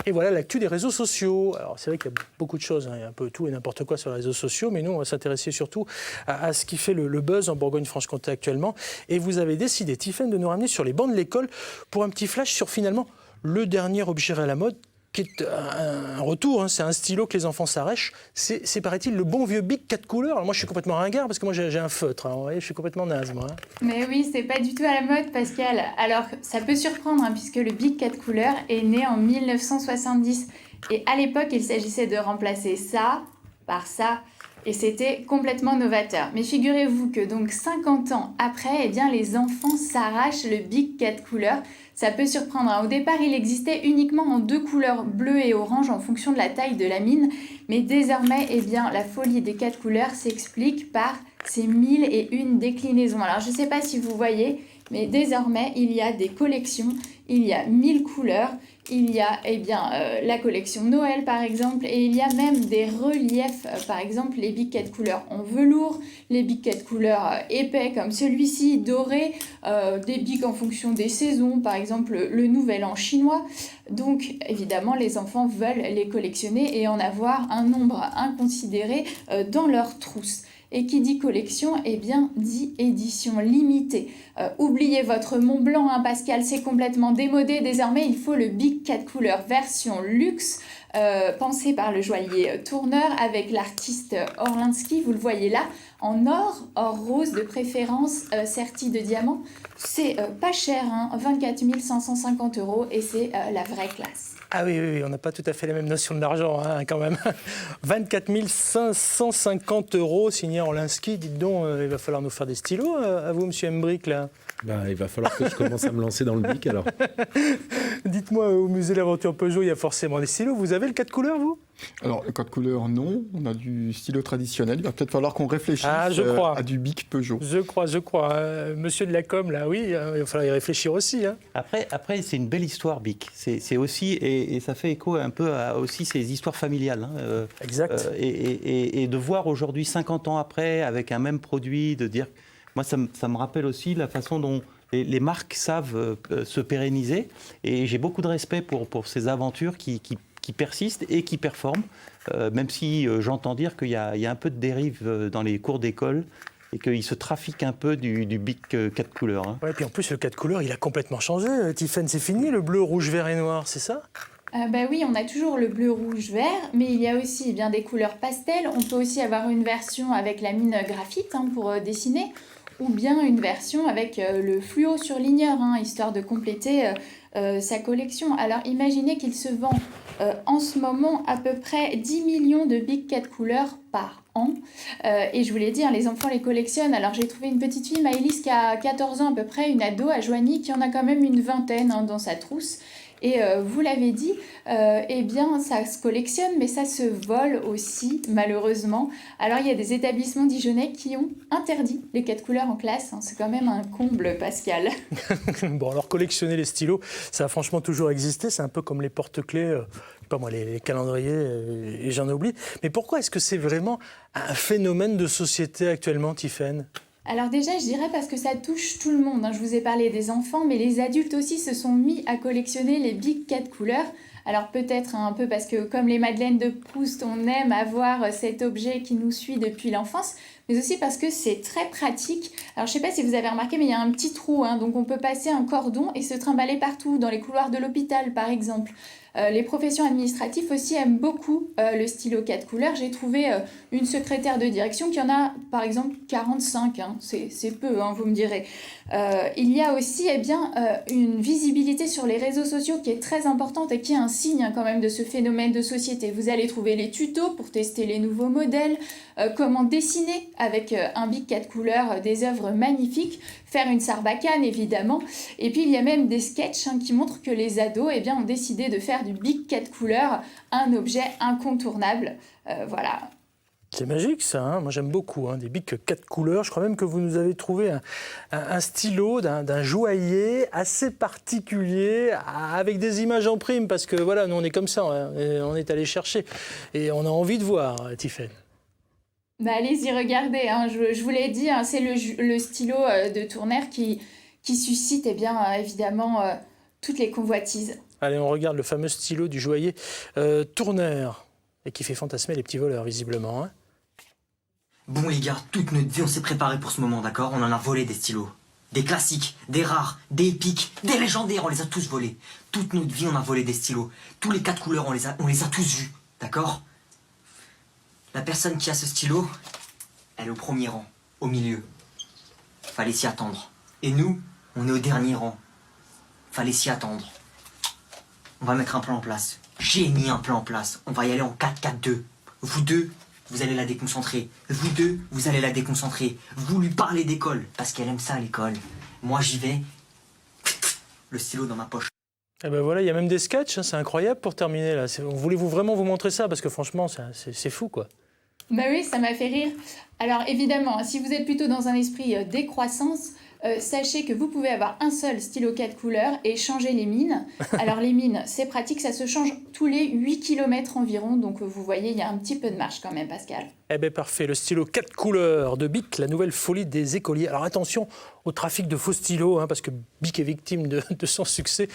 Et voilà l'actu des réseaux sociaux. Alors c'est vrai qu'il y a beaucoup de choses, hein, il y a un peu tout et n'importe quoi sur les réseaux sociaux, mais nous on va s'intéresser surtout à ce qui fait le buzz en Bourgogne-Franche-Comté actuellement. Et vous avez décidé, Tiffaine, de nous ramener sur les bancs de l'école pour un petit flash sur finalement le dernier objet à la mode, qui est un retour, hein, c'est un stylo que les enfants s'arrachent. C'est paraît-il le bon vieux Bic 4 couleurs. Alors moi je suis complètement ringard parce que moi j'ai un feutre, hein, vous voyez, je suis complètement naze moi. Hein. Mais oui, c'est pas du tout à la mode, Pascal. Alors, ça peut surprendre, hein, puisque le Bic 4 couleurs est né en 1970. Et à l'époque, il s'agissait de remplacer ça par ça. Et c'était complètement novateur. Mais figurez-vous que donc 50 ans après, eh bien, les enfants s'arrachent le Bic 4 couleurs. Ça peut surprendre, hein. Au départ, il existait uniquement en 2 couleurs, bleu et orange, en fonction de la taille de la mine. Mais désormais, eh bien, la folie des 4 couleurs s'explique par ces 1001 déclinaisons. Alors, je ne sais pas si vous voyez, mais désormais, il y a des collections, il y a 1000 couleurs, il y a la collection Noël par exemple, et il y a même des reliefs, par exemple les Bic 4 couleurs en velours, les Bic 4 couleurs épais comme celui-ci, doré, des Bic en fonction des saisons, par exemple le Nouvel An chinois. Donc évidemment les enfants veulent les collectionner et en avoir un nombre inconsidéré dans leur trousse. Et qui dit collection, eh bien, dit édition limitée. Oubliez votre Mont Blanc, hein, Pascal, c'est complètement démodé. Désormais, il faut le Bic 4 couleurs version luxe, pensé par le joaillier Tourneur avec l'artiste Orlinski. Vous le voyez là, en or rose de préférence, serti de diamants. C'est pas cher, hein, 24 550 € et c'est la vraie classe. Ah oui, on n'a pas tout à fait la même notion de l'argent, hein, quand même. 24 550 €, signé Orlinski. Dites donc, il va falloir nous faire des stylos, à vous, monsieur Embrick, là. Il va falloir que je commence à me lancer dans le Bic, alors. Dites-moi, au musée de l'Aventure Peugeot, il y a forcément des stylos. Vous avez le 4 couleurs, vous ? Alors, le 4 couleurs, non. On a du stylo traditionnel. Il va peut-être falloir qu'on réfléchisse à du Bic Peugeot. Je crois. Monsieur de la com, là, oui, il va falloir y réfléchir aussi. Hein. Après, c'est une belle histoire, Bic. C'est aussi, et ça fait écho un peu à aussi ces histoires familiales. Hein, exact. Et de voir aujourd'hui, 50 ans après, avec un même produit, de dire... Moi, ça me rappelle aussi la façon dont les marques savent se pérenniser. Et j'ai beaucoup de respect pour ces aventures qui persistent et qui performent, même si j'entends dire qu'il y a un peu de dérive dans les cours d'école et qu'il se trafique un peu du Bic 4 couleurs. Hein. Ouais, puis en plus, le 4 couleurs, il a complètement changé. Tiffaine, c'est fini, le bleu, rouge, vert et noir, c'est ça ? Oui, on a toujours le bleu, rouge, vert, mais il y a aussi bien des couleurs pastel. On peut aussi avoir une version avec la mine graphite, hein, pour dessiner, ou bien une version avec le fluo surligneur, hein, histoire de compléter sa collection. Alors imaginez qu'il se vend en ce moment à peu près 10 millions de Bic 4 couleurs par an. Et je vous l'ai dit, hein, les enfants les collectionnent. Alors j'ai trouvé une petite fille, Maëlys, qui a 14 ans à peu près, une ado à Joigny, qui en a quand même une vingtaine, hein, dans sa trousse. Et vous l'avez dit, eh bien ça se collectionne, mais ça se vole aussi, malheureusement. Alors il y a des établissements dijonnais qui ont interdit les 4 couleurs en classe. Hein. C'est quand même un comble, Pascal. Bon, alors collectionner les stylos, ça a franchement toujours existé. C'est un peu comme les porte-clés, je sais pas moi, les calendriers, et j'en oublie. Mais pourquoi est-ce que c'est vraiment un phénomène de société actuellement, Tiffaine ? Alors déjà, je dirais parce que ça touche tout le monde. Hein. Je vous ai parlé des enfants, mais les adultes aussi se sont mis à collectionner les Bic 4 couleurs. Alors peut-être un peu parce que comme les Madeleines de Proust, on aime avoir cet objet qui nous suit depuis l'enfance, mais aussi parce que c'est très pratique. Alors je ne sais pas si vous avez remarqué, mais il y a un petit trou, hein, donc on peut passer un cordon et se trimballer partout, dans les couloirs de l'hôpital par exemple. Les professions administratives aussi aiment beaucoup le stylo 4 couleurs. J'ai trouvé une secrétaire de direction qui en a par exemple 45, hein. C'est peu, hein, vous me direz. Il y a aussi une visibilité sur les réseaux sociaux qui est très importante et qui est un signe, hein, quand même de ce phénomène de société. Vous allez trouver les tutos pour tester les nouveaux modèles, comment dessiner avec un Bic 4 couleurs des œuvres magnifiques, faire une sarbacane évidemment. Et puis il y a même des sketchs, hein, qui montrent que les ados ont décidé de faire du Bic 4 couleurs un objet incontournable. Voilà. C'est magique ça, hein. Moi j'aime beaucoup, hein, des Bic 4 couleurs. Je crois même que vous nous avez trouvé un stylo d'un joaillier assez particulier, avec des images en prime, parce que voilà, nous on est comme ça, hein, on est allé chercher et on a envie de voir, Tiffaine. Allez-y, regardez, hein, je vous l'ai dit, hein, c'est le stylo de Tourneur qui suscite évidemment toutes les convoitises. Allez, on regarde le fameux stylo du joaillier Tourneur, et qui fait fantasmer les petits voleurs, visiblement. Hein. Bon les gars, toute notre vie on s'est préparé pour ce moment, d'accord? On en a volé des stylos. Des classiques, des rares, des épiques, des légendaires, on les a tous volés. Toute notre vie on a volé des stylos. Tous les 4 couleurs on les a tous vus, d'accord? La personne qui a ce stylo, elle est au premier rang, au milieu. Fallait s'y attendre. Et nous, on est au dernier rang. Fallait s'y attendre. On va mettre un plan en place. J'ai mis un plan en place. On va y aller en 4-4-2. Vous deux, vous allez la déconcentrer. Vous deux, vous allez la déconcentrer. Vous lui parlez d'école, parce qu'elle aime ça, l'école. Moi, j'y vais. Le stylo dans ma poche. Et ben voilà, il y a même des sketchs, hein, c'est incroyable pour terminer là. Voulez-vous vraiment vous montrer ça? Parce que franchement, c'est fou, quoi. Bah oui, ça m'a fait rire. Alors évidemment, si vous êtes plutôt dans un esprit décroissance, sachez que vous pouvez avoir un seul stylo 4 couleurs et changer les mines. Alors les mines, c'est pratique, ça se change tous les 8 km environ, donc vous voyez, il y a un petit peu de marge quand même, Pascal. Eh bien parfait, le stylo 4 couleurs de Bic, la nouvelle folie des écoliers. Alors attention au trafic de faux stylos, hein, parce que Bic est victime de son succès.